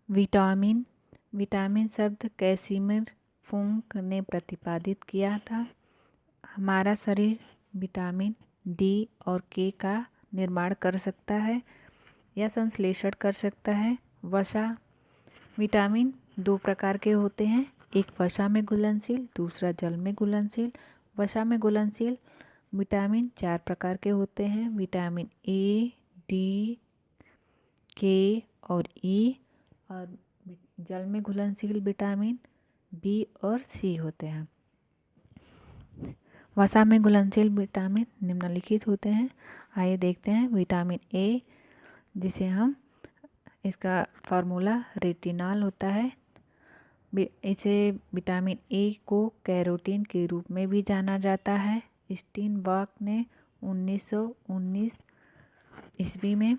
Vitamin vitamin शब्द कैसिमिर फूंक ने प्रतिपादित किया था। हमारा शरीर विटामिन डी और के का निर्माण कर सकता है या संश्लेषण कर सकता है। वसा विटामिन दो प्रकार के होते हैं, एक वसा में घुलनशील, दूसरा जल में घुलनशील। वसा में घुलनशील विटामिन चार प्रकार के होते हैं, विटामिन ए, डी, के और ई। और जल में घुलनशील विटामिन बी और सी होते हैं। वसा में घुलनशील विटामिन निम्नलिखित होते हैं। आइए देखते हैं। विटामिन ए, जिसे हम इसका फार्मूला रेटिनॉल होता है। इसे विटामिन ए को कैरोटीन के रूप में भी जाना जाता है। स्टीनबर्ग ने 1919 ईस्वी में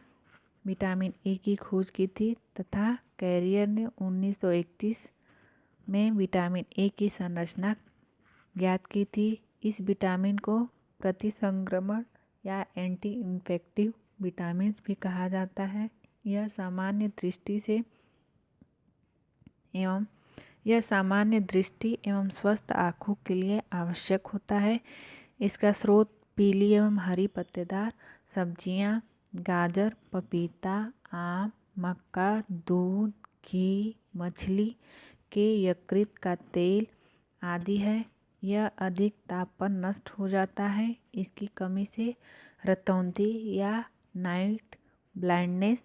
विटामिन ए की खोज की थी तथा कैरियर ने 1931 में विटामिन ए की संरचना ज्ञात की थी। इस विटामिन को प्रतिसंक्रमण या एंटी इन्फेक्टिव विटामिन भी कहा जाता है। यह सामान्य दृष्टि एवं स्वस्थ आँखों के लिए आवश्यक होता है। इसका स्रोत पीली एवं हरी पत्तेदार सब्जियां, गाजर, पपीता, आम, मक्का, दूध, घी, मछली के यकृत का तेल आदि है। यह अधिक ताप पर नष्ट हो जाता है। इसकी कमी से रतौंधी या नाइट ब्लाइंडनेस,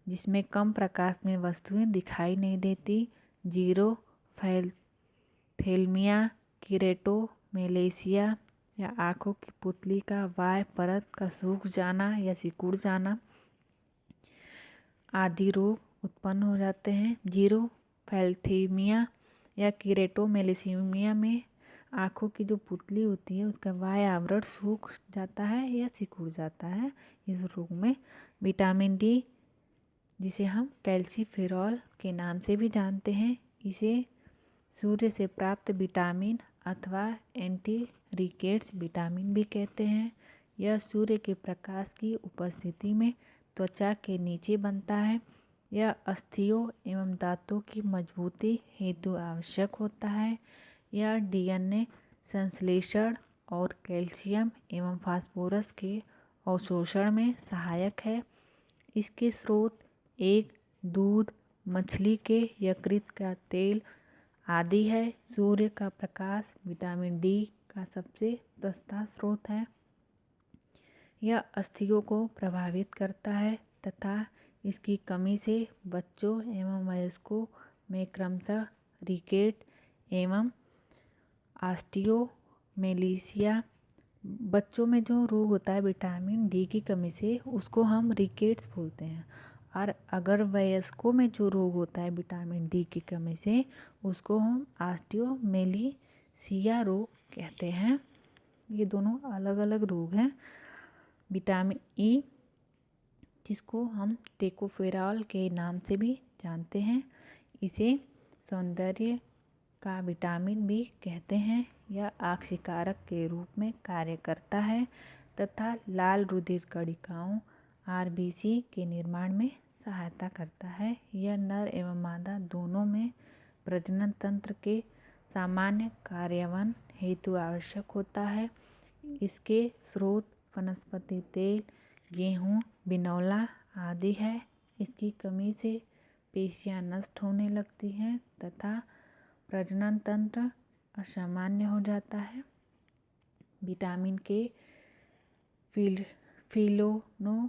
जिसमें कम प्रकाश में वस्तुएं दिखाई नहीं देती, जीरोफैल्थेलमिया, कीरेटोमेलेसिया या आँखों की पुतली का बाह्य परत का सूख जाना या सिकुड़ जाना आदि रोग उत्पन्न हो जाते हैं। जीरोफैल्थेलमिया या कीरेटोमेलेसिया में आँखों की जो पुतली होती है उसका बाह्य आवरण सूख जाता है या सिकुड़ जाता है। इस रोग में विटामिन डी, जिसे हम कैल्सीफेरॉल के नाम से भी जानते हैं, इसे सूर्य से प्राप्त विटामिन अथवा एंटी रिकेट्स विटामिन भी कहते हैं। यह सूर्य के प्रकाश की उपस्थिति में त्वचा के नीचे बनता है। यह अस्थियों एवं दांतों की मजबूती हेतु आवश्यक होता है। यह डीएनए संश्लेषण और कैल्शियम एवं फास्फोरस के अवशोषण में सहायक है। इसके स्रोत एक दूध, मछली के यकृत का तेल आदि है। सूर्य का प्रकाश विटामिन डी का सबसे सस्ता स्रोत है। यह अस्थियों को प्रभावित करता है तथा इसकी कमी से बच्चों एवं वयस्कों में क्रमशः रिकेट एवं ऑस्टियोमेलेसिया, बच्चों में जो रोग होता है विटामिन डी की कमी से, उसको हम रिकेट्स बोलते हैं। और अगर वयस्कों में जो रोग होता है विटामिन डी की कमी से, उसको हम ऑस्टियोमेलेसिया रोग कहते हैं। ये दोनों अलग अलग रोग हैं। विटामिन ई, जिसको हम टेकोफेरॉल के नाम से भी जानते हैं, इसे सौंदर्य का विटामिन भी कहते हैं। यह आक्सीकारक के रूप में कार्य करता है तथा लाल रुधिर कणिकाओं आरबीसी के निर्माण में सहायता करता है। यह नर एवं मादा दोनों में प्रजनन तंत्र के सामान्य कार्यान्वयन हेतु आवश्यक होता है। इसके स्रोत वनस्पति तेल, गेहूँ, बिनौला आदि है। इसकी कमी से पेशियां नष्ट होने लगती हैं तथा प्रजनन तंत्र असामान्य हो जाता है। विटामिन के फिनोल्क्विनोन,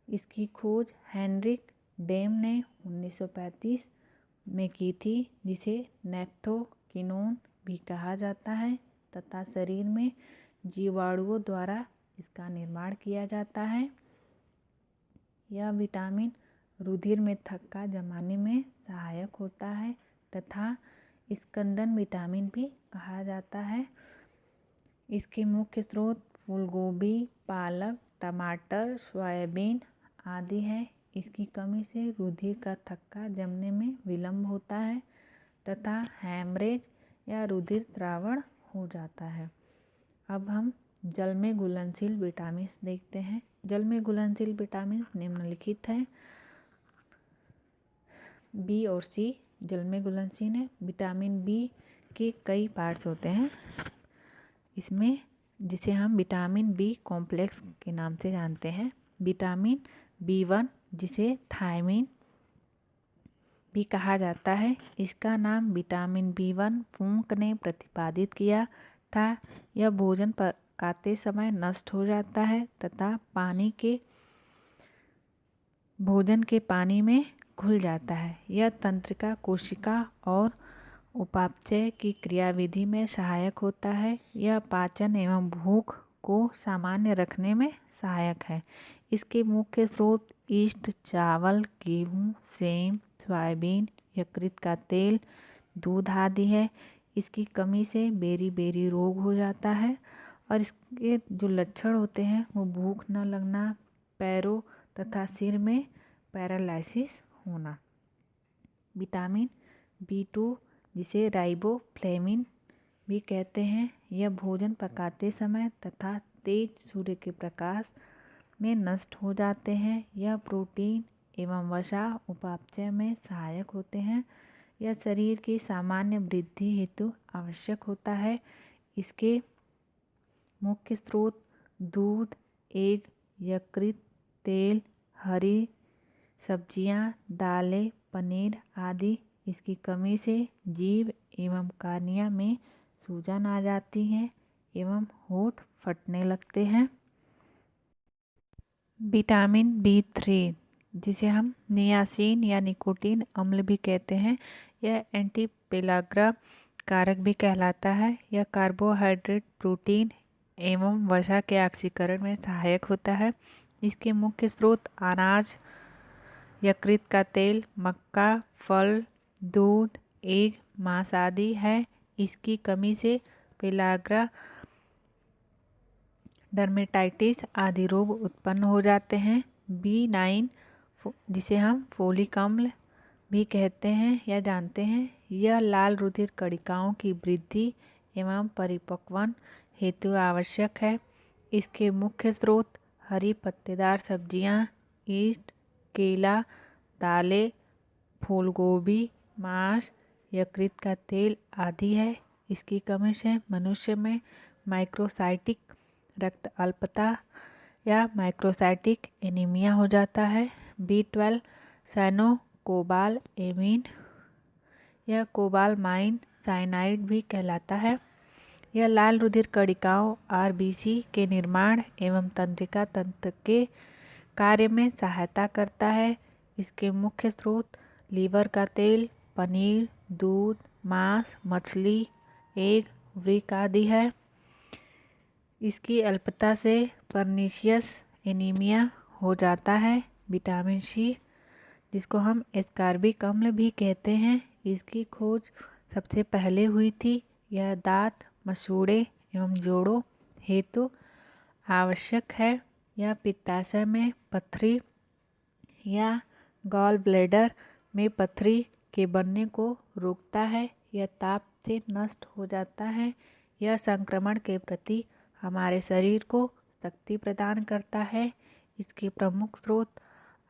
इसकी खोज हेनरिक डेम ने 1935 में की थी, जिसे नैप्थोक्विनोन भी कहा जाता है तथा शरीर में जीवाणुओं द्वारा इसका निर्माण किया जाता है। यह विटामिन रुधिर में थक्का जमाने में सहायक होता है तथा स्कंदन विटामिन भी कहा जाता है। इसके मुख्य स्रोत फूलगोभी, पालक, टमाटर, सोयाबीन आदि है। इसकी कमी से रुधिर का थक्का जमने में विलंब होता है तथा हैमरेज या रुधिर स्रावण हो जाता है। अब हम जल में घुलनशील विटामिन देखते हैं। जल में घुलनशील विटामिन निम्नलिखित हैं। बी और सी जल में घुलनशील है। विटामिन बी के कई पार्ट्स होते हैं इसमें, जिसे हम विटामिन बी कॉम्प्लेक्स के नाम से जानते हैं। विटामिन B1 जिसे थायमिन भी कहा जाता है, इसका नाम विटामिन B1 फूंक ने प्रतिपादित किया था। यह भोजन पकाते समय नष्ट हो जाता है तथा भोजन के पानी में घुल जाता है। यह तंत्रिका, कोशिका और उपापचय की क्रियाविधि में सहायक होता है। यह पाचन एवं भूख को सामान्य रखने में सहायक है। इसके मुख्य स्रोत यीस्ट, चावल, गेहूँ, सेम, सोयाबीन, यकृत का तेल, दूध आदि है। इसकी कमी से बेरी रोग हो जाता है और इसके जो लक्षण होते हैं वो भूख न लगना, पैरों तथा सिर में पैरालिसिस होना। विटामिन B2 जिसे राइबोफ्लेविन भी कहते हैं, यह भोजन पकाते समय तथा तेज सूर्य के प्रकाश में नष्ट हो जाते हैं। यह प्रोटीन एवं वसा उपापचय में सहायक होते हैं। यह शरीर की सामान्य वृद्धि हेतु आवश्यक होता है। इसके मुख्य स्रोत दूध, एग, यकृत, तेल, हरी सब्जियां, दालें, पनीर आदि। इसकी कमी से जीभ एवं कार्निया में सूजन आ जाती है एवं होंठ फटने लगते हैं। विटामिन B3 जिसे हम नियासिन या निकोटीन अम्ल भी कहते हैं, यह एंटीपेलाग्रा कारक भी कहलाता है। यह कार्बोहाइड्रेट, प्रोटीन एवं वसा के ऑक्सीकरण में सहायक होता है। इसके मुख्य स्रोत अनाज, यकृत का तेल, मक्का, फल, दूध, एग, मांस आदि है। इसकी कमी से पेलाग्रा, डर्मेटाइटिस आदि रोग उत्पन्न हो जाते हैं। B9 जिसे हम फोलिक अम्ल भी कहते हैं या जानते हैं, यह लाल रुधिर कणिकाओं की वृद्धि एवं परिपक्वन हेतु आवश्यक है। इसके मुख्य स्रोत हरी पत्तेदार सब्जियां, यीस्ट, केला, दालें, फूलगोभी, मांस, यकृत का तेल आदि है। इसकी कमी से मनुष्य में माइक्रोसाइटिक रक्त अल्पता या माइक्रोसाइटिक एनीमिया हो जाता है। B12 साइनोकोबालएमीन, यह कोबालमाइन साइनाइड भी कहलाता है। यह लाल रुधिर कणिकाओं RBC के निर्माण एवं तंत्रिका तंत्र के कार्य में सहायता करता है। इसके मुख्य स्रोत लीवर का तेल, पनीर, दूध, मांस, मछली, एग, व्रिक आदि है। इसकी अल्पता से परनीशियस एनीमिया हो जाता है। विटामिन C जिसको हम एस्कॉर्बिक अम्ल भी कहते हैं, इसकी खोज सबसे पहले हुई थी। यह दांत, मसूड़े एवं जोड़ों हेतु आवश्यक है। यह पित्ताशय में पथरी या गॉल ब्लैडर में पथरी के बनने को रोकता है। यह ताप से नष्ट हो जाता है। यह संक्रमण के प्रति हमारे शरीर को शक्ति प्रदान करता है। इसके प्रमुख स्रोत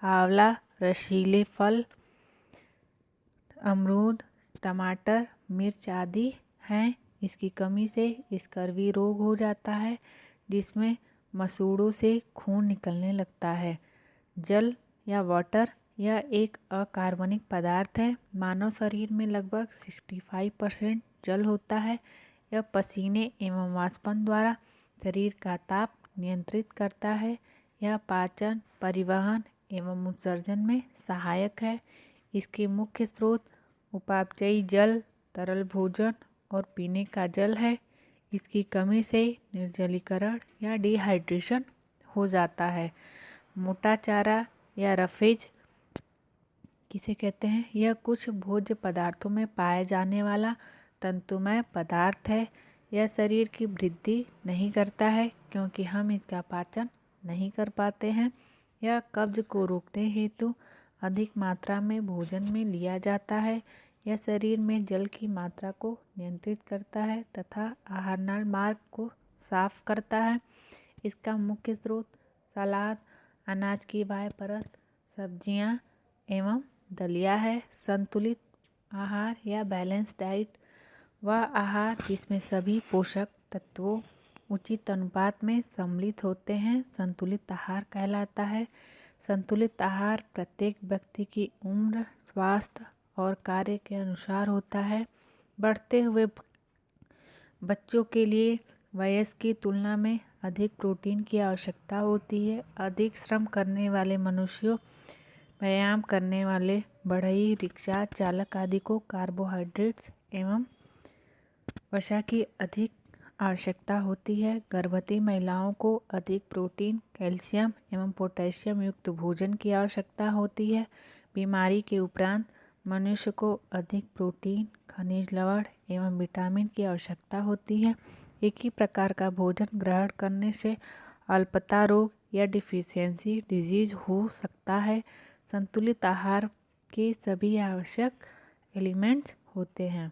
आंवला, रसीले फल, अमरूद, टमाटर, मिर्च आदि हैं। इसकी कमी से स्कर्वी रोग हो जाता है जिसमें मसूड़ों से खून निकलने लगता है। जल या वाटर यह एक अकार्बनिक पदार्थ है। मानव शरीर में लगभग 65% जल होता है। यह पसीने एवं वाष्पन द्वारा शरीर का ताप नियंत्रित करता है। यह पाचन, परिवहन एवं उत्सर्जन में सहायक है। इसके मुख्य स्रोत उपापचयी जल, तरल भोजन और पीने का जल है। इसकी कमी से निर्जलीकरण या डिहाइड्रेशन हो जाता है। मोटा चारा या रफेज किसे कहते हैं, यह कुछ भोज्य पदार्थों में पाए जाने वाला तंतुमय पदार्थ है। यह शरीर की वृद्धि नहीं करता है क्योंकि हम इसका पाचन नहीं कर पाते हैं। यह कब्ज को रोकने हेतु अधिक मात्रा में भोजन में लिया जाता है। यह शरीर में जल की मात्रा को नियंत्रित करता है तथा आहारनाल मार्ग को साफ करता है। इसका मुख्य स्रोत सलाद, अनाज की बाह्य परत, सब्जियां एवं दलिया है। संतुलित आहार या बैलेंस डाइट वह आहार जिसमें सभी पोषक तत्वों उचित अनुपात में सम्मिलित होते हैं संतुलित आहार कहलाता है। संतुलित आहार प्रत्येक व्यक्ति की उम्र, स्वास्थ्य और कार्य के अनुसार होता है। बढ़ते हुए बच्चों के लिए वयस्क की तुलना में अधिक प्रोटीन की आवश्यकता होती है। अधिक श्रम करने वाले मनुष्यों, व्यायाम करने वाले बढ़ई, रिक्शा चालक आदि को कार्बोहाइड्रेट्स एवं वसा की अधिक आवश्यकता होती है। गर्भवती महिलाओं को अधिक प्रोटीन, कैल्शियम एवं पोटेशियम युक्त भोजन की आवश्यकता होती है। बीमारी के उपरांत मनुष्य को अधिक प्रोटीन, खनिज लवण एवं विटामिन की आवश्यकता होती है। एक ही प्रकार का भोजन ग्रहण करने से अल्पता रोग या डिफिशियंसी डिजीज हो सकता है। संतुलित आहार के सभी आवश्यक एलिमेंट्स होते हैं।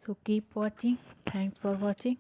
So keep watching. Thanks for watching.